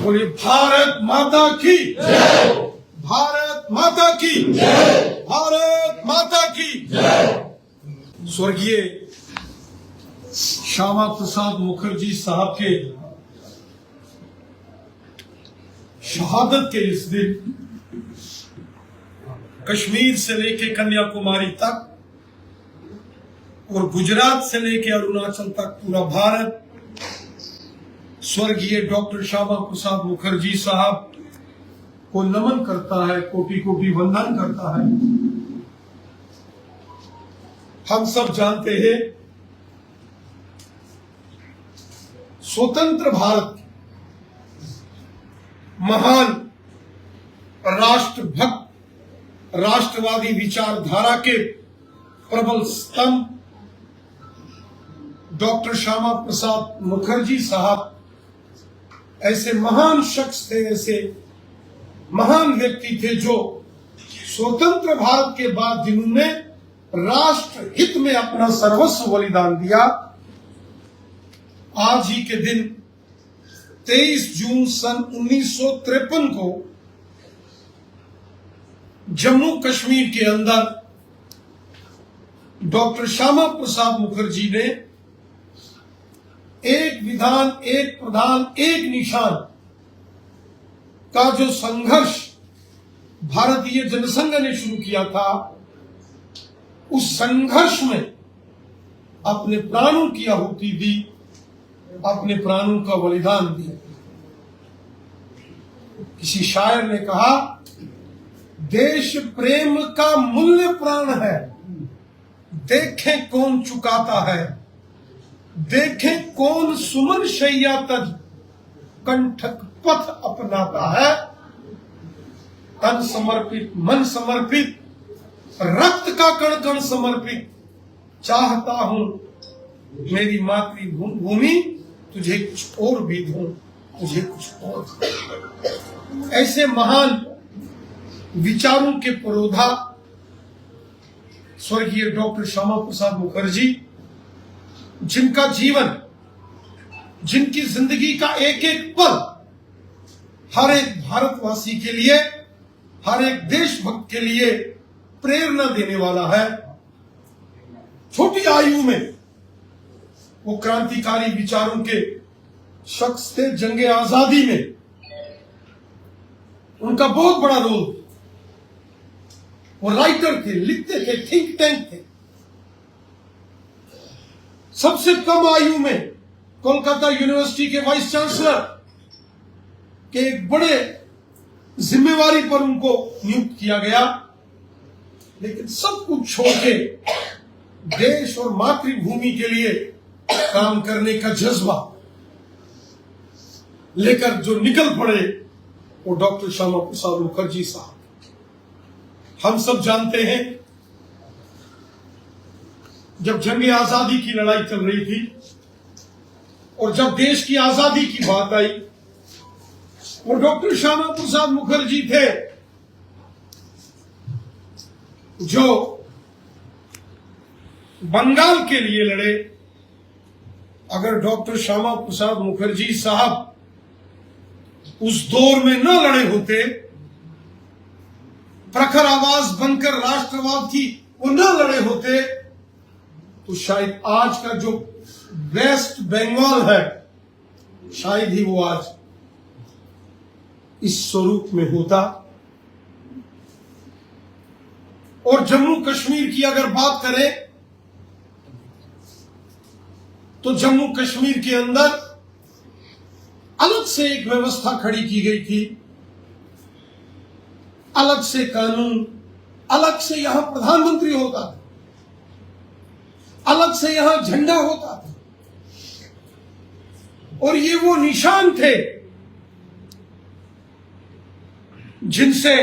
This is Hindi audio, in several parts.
बोलिए भारत माता की जय, भारत माता की जय, भारत माता की जय। स्वर्गीय श्यामा प्रसाद मुखर्जी साहब के शहादत के इस दिन कश्मीर से लेके कन्याकुमारी तक और गुजरात से लेके अरुणाचल तक पूरा भारत स्वर्गीय डॉक्टर श्यामा प्रसाद मुखर्जी साहब को नमन करता है, कोटि कोटि वंदन करता है। हम सब जानते हैं स्वतंत्र भारत महान राष्ट्रभक्त, राष्ट्रवादी विचारधारा के प्रबल स्तंभ डॉक्टर श्यामा प्रसाद मुखर्जी साहब ऐसे महान शख्स थे, ऐसे महान व्यक्ति थे जो स्वतंत्र भारत के बाद जिन्होंने राष्ट्र हित में अपना सर्वस्व बलिदान दिया। आज ही के दिन 23 जून सन 1953 को जम्मू कश्मीर के अंदर डॉक्टर श्यामा प्रसाद मुखर्जी ने एक विधान, एक प्रधान, एक निशान का जो संघर्ष भारतीय जनसंघ ने शुरू किया था, उस संघर्ष में अपने प्राणों की आहुति दी, अपने प्राणों का बलिदान दिया। किसी शायर ने कहा, देश प्रेम का मूल्य प्राण है, देखें कौन चुकाता है, देखें कौन सुमन शैया तज कंठक पथ अपनाता है। तन समर्पित, मन समर्पित, रक्त का कण कण समर्पित, चाहता हूं मेरी मातृभूमि तुझे कुछ और भी दूं, तुझे कुछ और। ऐसे महान विचारों के पुरोधा स्वर्गीय डॉक्टर श्यामा प्रसाद मुखर्जी, जिनका जीवन, जिनकी जिंदगी का एक एक पल हर एक भारतवासी के लिए, हर एक देशभक्त के लिए प्रेरणा देने वाला है। छोटी आयु में वो क्रांतिकारी विचारों के शख्स थे। जंगे आजादी में उनका बहुत बड़ा रोल। वो राइटर थे, लिखते थे, थिंक टैंक थे। सबसे कम आयु में कोलकाता यूनिवर्सिटी के वाइस चांसलर के एक बड़े जिम्मेवारी पर उनको नियुक्त किया गया, लेकिन सब कुछ छोड़ के देश और मातृभूमि के लिए काम करने का जज्बा लेकर जो निकल पड़े, वो डॉक्टर श्यामा प्रसाद मुखर्जी साहब। हम सब जानते हैं, जब जंगे आजादी की लड़ाई चल रही थी और जब देश की आजादी की बात आई, वो डॉक्टर श्यामा प्रसाद मुखर्जी थे जो बंगाल के लिए लड़े। अगर डॉक्टर श्यामा प्रसाद मुखर्जी साहब उस दौर में न लड़े होते, प्रखर आवाज बनकर राष्ट्रवाद की वो न लड़े होते, तो शायद आज का जो वेस्ट बंगाल है, शायद ही वो आज इस स्वरूप में होता। और जम्मू कश्मीर की अगर बात करें तो जम्मू कश्मीर के अंदर अलग से एक व्यवस्था खड़ी की गई थी, अलग से कानून, अलग से यहां प्रधानमंत्री होता था, अलग से यहां झंडा होता था। और ये वो निशान थे जिनसे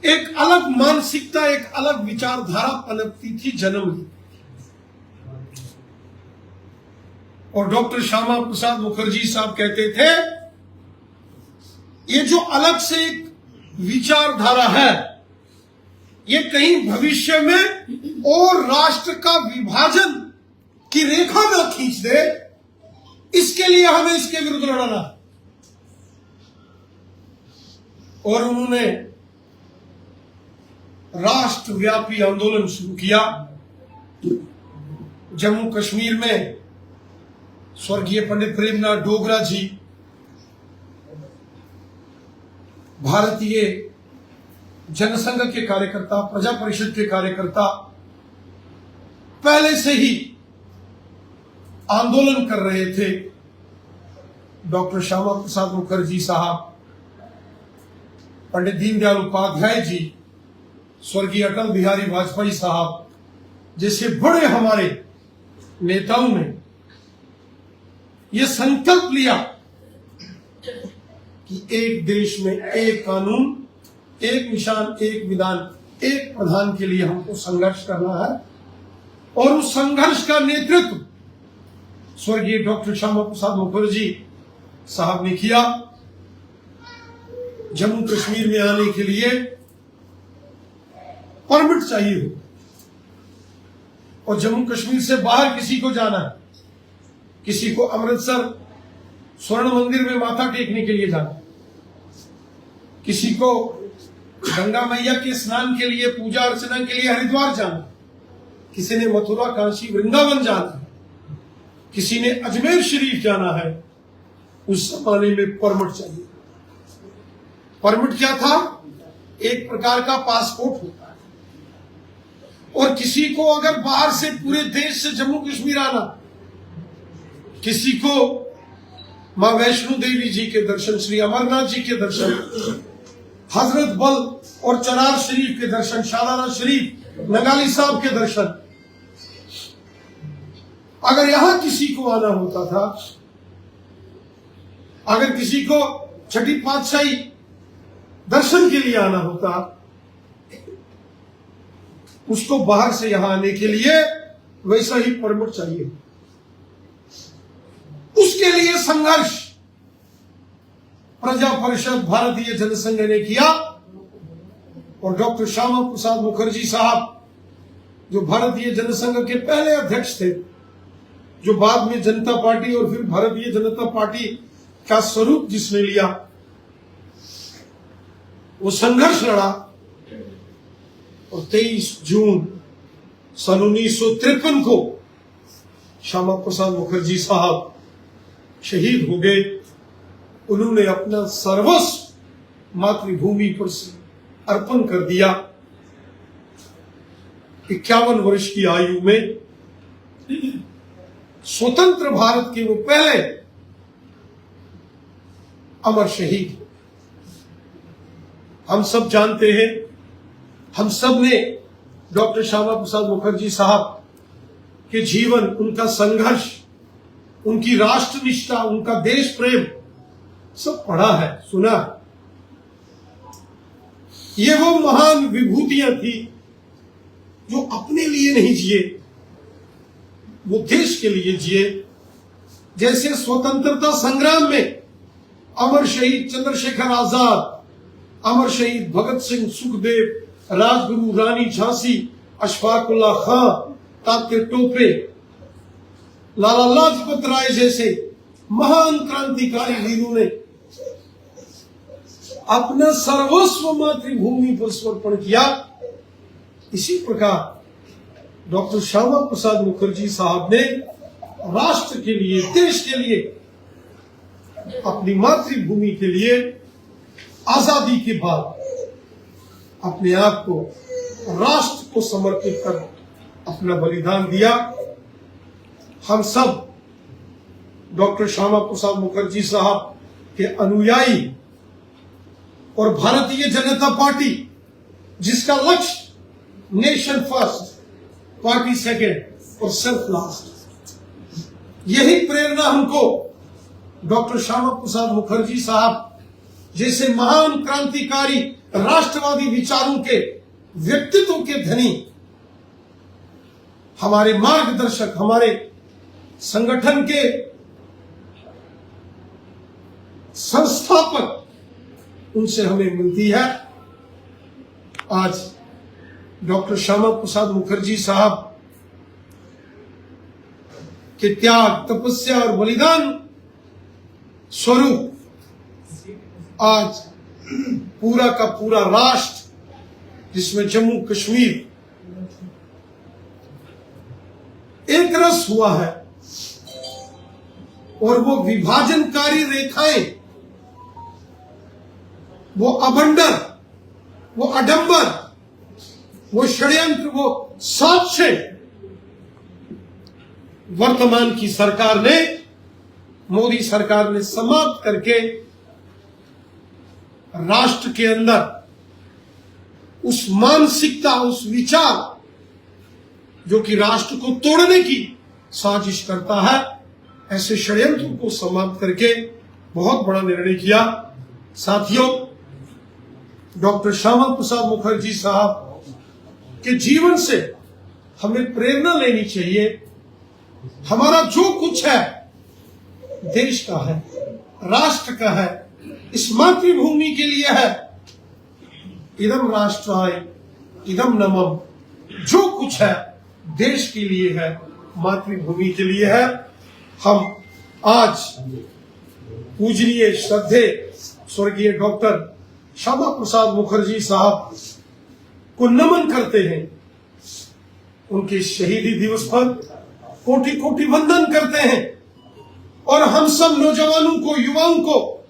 एक अलग मानसिकता, एक अलग विचारधारा पनपती थी, जन्म ली। और डॉक्टर श्यामा प्रसाद मुखर्जी साहब कहते थे, ये जो अलग से एक विचारधारा है, ये कहीं भविष्य में और राष्ट्र का विभाजन की रेखा ना खींच दे, इसके लिए हमें इसके विरुद्ध लड़ना। और उन्होंने राष्ट्रव्यापी आंदोलन शुरू किया। जम्मू कश्मीर में स्वर्गीय पंडित प्रेमनाथ डोगरा जी भारतीय जनसंघ के कार्यकर्ता, प्रजा परिषद के कार्यकर्ता पहले से ही आंदोलन कर रहे थे। डॉक्टर श्यामा प्रसाद मुखर्जी साहब, पंडित दीनदयाल उपाध्याय जी, स्वर्गीय अटल बिहारी वाजपेयी साहब जैसे बड़े हमारे नेताओं ने यह संकल्प लिया कि एक देश में एक कानून, एक निशान, एक विधान, एक प्रधान के लिए हमको संघर्ष करना है। और उस संघर्ष का नेतृत्व स्वर्गीय डॉक्टर श्यामा प्रसाद मुखर्जी साहब ने किया। जम्मू कश्मीर में आने के लिए परमिट चाहिए हो, और जम्मू कश्मीर से बाहर किसी को जाना है, किसी को अमृतसर स्वर्ण मंदिर में माथा टेकने के लिए जाना, किसी को गंगा मैया के स्नान के लिए, पूजा अर्चना के लिए हरिद्वार जाना, किसी ने मथुरा, काशी, वृंदावन जाना है, किसी ने अजमेर शरीफ जाना है। उस जमाने में परमिट चाहिए। परमिट क्या था? एक प्रकार का पासपोर्ट होता है। और किसी को अगर बाहर से, पूरे देश से जम्मू कश्मीर आना, किसी को मां वैष्णो देवी जी के दर्शन, श्री अमरनाथ जी के दर्शन, हजरत बल और चरार शरीफ के दर्शन, शालारा शरीफ, नगाली साहब के दर्शन, अगर यहां किसी को आना होता था, अगर किसी को छठी पातशाही दर्शन के लिए आना होता, उसको बाहर से यहां आने के लिए वैसा ही परमिट चाहिए। उसके लिए संघर्ष प्रजा परिषद भारतीय जनसंघ ने किया। और डॉक्टर श्यामा प्रसाद मुखर्जी साहब, जो भारतीय जनसंघ के पहले अध्यक्ष थे, जो बाद में जनता पार्टी और फिर भारतीय जनता पार्टी का स्वरूप जिसने लिया, वो संघर्ष लड़ा। और 23 जून सन 1953 को श्यामा प्रसाद मुखर्जी साहब शहीद हो गए। उन्होंने अपना सर्वस्व मातृभूमि पर अर्पण कर दिया। 51 वर्ष की आयु में स्वतंत्र भारत के वो पहले अमर शहीद। हम सब जानते हैं, हम सब ने डॉक्टर श्यामा प्रसाद मुखर्जी साहब के जीवन, उनका संघर्ष, उनकी राष्ट्रनिष्ठा, उनका देश प्रेम सब पढ़ा है, सुना। ये वो महान विभूतियां थी जो अपने लिए नहीं जिए, वो देश के लिए जिए। जैसे स्वतंत्रता संग्राम में अमर शहीद चंद्रशेखर आजाद, अमर शहीद भगत सिंह, सुखदेव, राजगुरु, रानी झांसी, अशफाक उल्लाह खां, तात्या टोपे, लाला लाजपत राय जैसे महान क्रांतिकारी वीरों ने अपना सर्वस्व मातृभूमि पर समर्पण किया। इसी प्रकार डॉक्टर श्यामा प्रसाद मुखर्जी साहब ने राष्ट्र के लिए, देश के लिए, अपनी मातृभूमि के लिए आजादी के बाद अपने आप को राष्ट्र को समर्पित कर अपना बलिदान दिया। हम सब डॉक्टर श्यामा प्रसाद मुखर्जी साहब के अनुयायी और भारतीय जनता पार्टी, जिसका लक्ष्य नेशन फर्स्ट, पार्टी सेकेंड और सेल्फ लास्ट, यही प्रेरणा हमको डॉक्टर श्यामा प्रसाद मुखर्जी साहब जैसे महान क्रांतिकारी, राष्ट्रवादी विचारों के व्यक्तित्व के धनी, हमारे मार्गदर्शक, हमारे संगठन के संस्थापक, उनसे हमें मिलती है। आज डॉक्टर श्यामा प्रसाद मुखर्जी साहब के त्याग, तपस्या और बलिदान स्वरूप आज पूरा का पूरा राष्ट्र, जिसमें जम्मू कश्मीर एक रस हुआ है, और वो विभाजनकारी रेखाएं, वो अबंडर, वो अडंबर, वो षड्यंत्र, वो साक्ष्य वर्तमान की सरकार ने, मोदी सरकार ने समाप्त करके राष्ट्र के अंदर उस मानसिकता, उस विचार जो कि राष्ट्र को तोड़ने की साजिश करता है, ऐसे षड्यंत्रों को समाप्त करके बहुत बड़ा निर्णय किया। साथियों, डॉक्टर श्यामा प्रसाद मुखर्जी साहब के जीवन से हमें प्रेरणा लेनी चाहिए। हमारा जो कुछ है देश का है, राष्ट्र का है, इस मातृभूमि के लिए है। इदम राष्ट्राय इदम नमः, जो कुछ है देश के लिए है, मातृभूमि के लिए है। हम आज पूजनीय श्रद्धेय स्वर्गीय डॉक्टर श्यामा प्रसाद मुखर्जी साहब को नमन करते हैं। उनके शहीदी दिवस पर कोटि कोटि वंदन करते हैं, और हम सब नौजवानों को, युवाओं को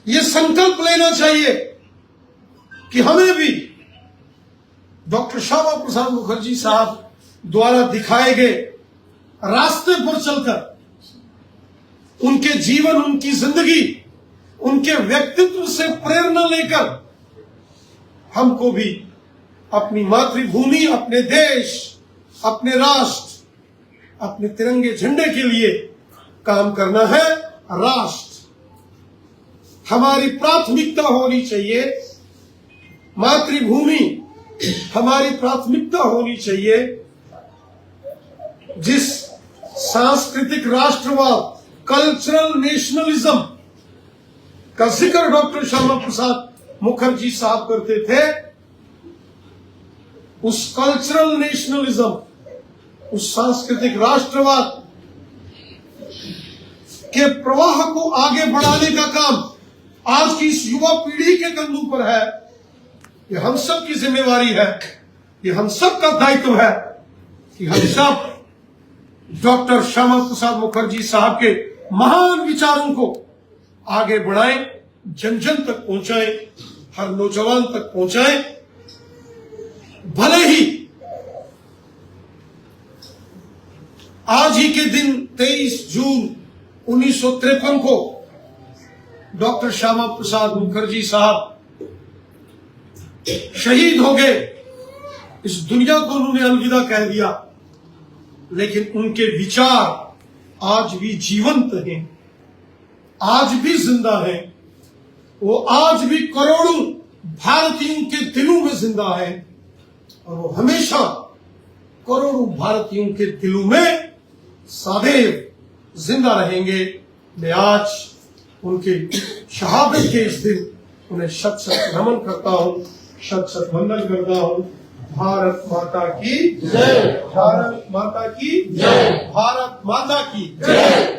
ये संकल्प लेना चाहिए कि हमें भी डॉक्टर श्यामा प्रसाद मुखर्जी साहब द्वारा दिखाए गए रास्ते पर चलकर, उनके जीवन, उनकी जिंदगी, उनके व्यक्तित्व से प्रेरणा लेकर हमको भी अपनी मातृभूमि, अपने देश, अपने राष्ट्र, अपने तिरंगे झंडे के लिए काम करना है। राष्ट्र हमारी प्राथमिकता होनी चाहिए, मातृभूमि हमारी प्राथमिकता होनी चाहिए। जिस सांस्कृतिक राष्ट्रवाद, कल्चरल नेशनलिज्म का जिक्र डॉक्टर श्यामा प्रसाद मुखर्जी साहब करते थे, उस कल्चरल नेशनलिज्म, उस सांस्कृतिक राष्ट्रवाद के प्रवाह को आगे बढ़ाने का काम आज की इस युवा पीढ़ी के कंधों पर है। ये हम सब की जिम्मेवारी है, ये हम सब का दायित्व है कि हम सब डॉक्टर श्यामा प्रसाद मुखर्जी साहब के महान विचारों को आगे बढ़ाएं, जन जन तक पहुंचाएं, हर नौजवान तक पहुंचाएं। भले ही आज ही के दिन 23 जून 1953 को डॉक्टर श्यामा प्रसाद मुखर्जी साहब शहीद हो गए, इस दुनिया को उन्होंने अलविदा कह दिया, लेकिन उनके विचार आज भी जीवंत हैं, आज भी जिंदा हैं। वो आज भी करोड़ों भारतीयों के दिलों में जिंदा है, और वो हमेशा करोड़ों भारतीयों के दिलों में सदैव जिंदा रहेंगे। मैं आज उनके शहादत के इस दिन उन्हें शत शत नमन करता हूँ, शत शत वंदन करता हूँ। भारत माता की जय, भारत माता की जय, भारत माता की जय।